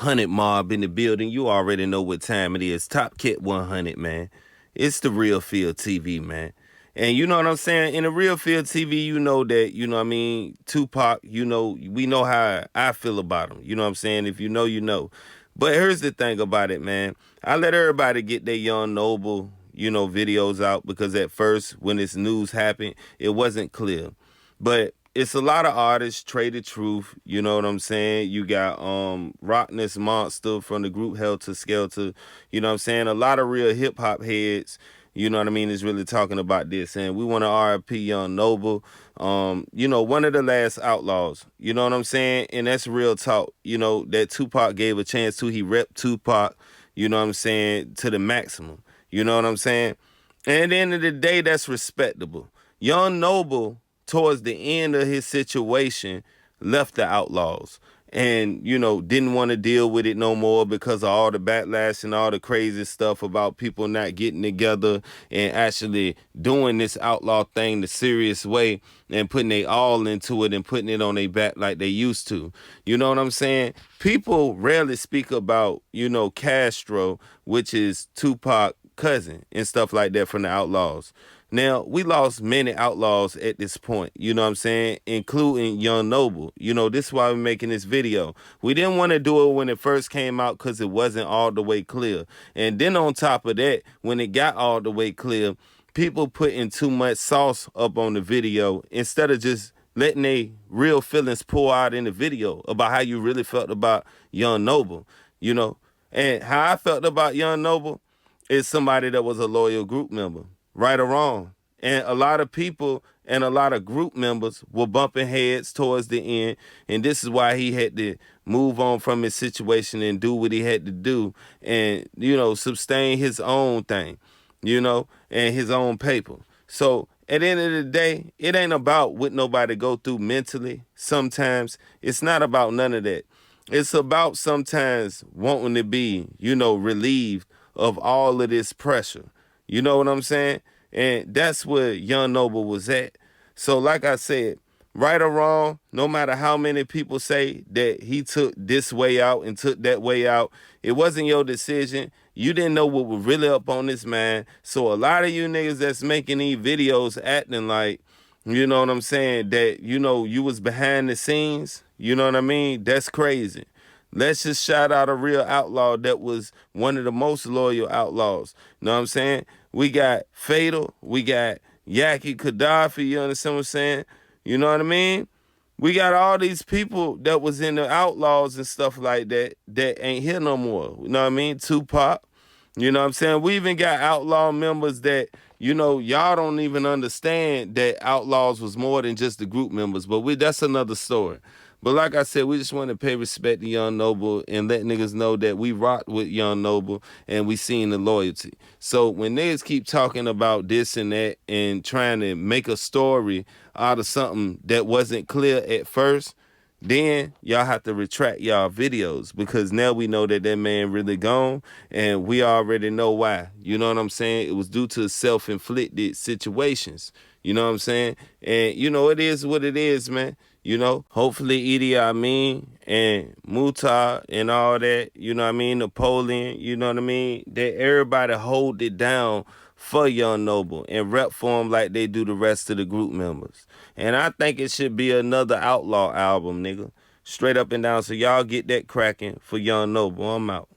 100 mob in the building. You already know what time it is. Top Kit 100, man. It's the Real Field TV, man. And you know what I'm saying? In the Real Field TV, you know that, you know what I mean, Tupac, you know, we know how I feel about him. You know what I'm saying? If you know, you know. But here's the thing about it, man. I let everybody get their Young Noble, you know, videos out because at first, when this news happened, it wasn't clear. But it's a lot of artists, Traded Truth, you know what I'm saying? You got Rockness Monster from the group Helter Skelter, you know what I'm saying? A lot of real hip hop heads, you know what I mean, is really talking about this. And we want to R.I.P. Young Noble, you know, one of the last outlaws, you know what I'm saying? And that's real talk, you know, that Tupac gave a chance to. He repped Tupac, you know what I'm saying, to the maximum, you know what I'm saying? And at the end of the day, that's respectable. Young Noble, towards the end of his situation, left the Outlaws and, you know, didn't want to deal with it no more because of all the backlash and all the crazy stuff about people not getting together and actually doing this outlaw thing the serious way and putting they all into it and putting it on their back like they used to. You know what I'm saying? People rarely speak about, you know, Castro, which is Tupac cousin and stuff like that from the Outlaws. Now, we lost many outlaws at this point, you know what I'm saying, including Young Noble. You know, this is why we're making this video. We didn't want to do it when it first came out because it wasn't all the way clear. And then on top of that, when it got all the way clear, people putting too much sauce up on the video instead of just letting their real feelings pour out in the video about how you really felt about Young Noble, you know. And how I felt about Young Noble is somebody that was a loyal group member, right or wrong. And a lot of people and a lot of group members were bumping heads towards the end. And this is why he had to move on from his situation and do what he had to do and, you know, sustain his own thing, you know, and his own paper. So at the end of the day, it ain't about what nobody go through mentally. Sometimes it's not about none of that. It's about sometimes wanting to be, you know, relieved of all of this pressure. You know what I'm saying? And that's where Young Noble was at. So like I said, right or wrong, no matter how many people say that he took this way out and took that way out, it wasn't your decision. You didn't know what was really up on this man. So a lot of you niggas that's making these videos acting like, you know what I'm saying, that, you know, you was behind the scenes, you know what I mean? That's crazy. Let's just shout out a real outlaw that was one of the most loyal outlaws. You know what I'm saying? We got Fatal. We got Yaki Gaddafi. You understand what I'm saying? You know what I mean? We got all these people that was in the outlaws and stuff like that that ain't here no more. You know what I mean? Tupac. You know what I'm saying? We even got outlaw members that, you know, y'all don't even understand that outlaws was more than just the group members. But that's another story. But like I said, we just want to pay respect to Young Noble and let niggas know that we rocked with Young Noble and we seen the loyalty. So when niggas keep talking about this and that and trying to make a story out of something that wasn't clear at first, then y'all have to retract y'all videos because now we know that that man really gone and we already know why. You know what I'm saying? It was due to self-inflicted situations. You know what I'm saying? And, you know, it is what it is, man. You know, hopefully Idi Amin and Mutar and all that, you know what I mean, Napoleon, you know what I mean, that everybody hold it down for Young Noble and rep for him like they do the rest of the group members. And I think it should be another Outlaw album, nigga. Straight up and down. So y'all get that cracking for Young Noble. I'm out.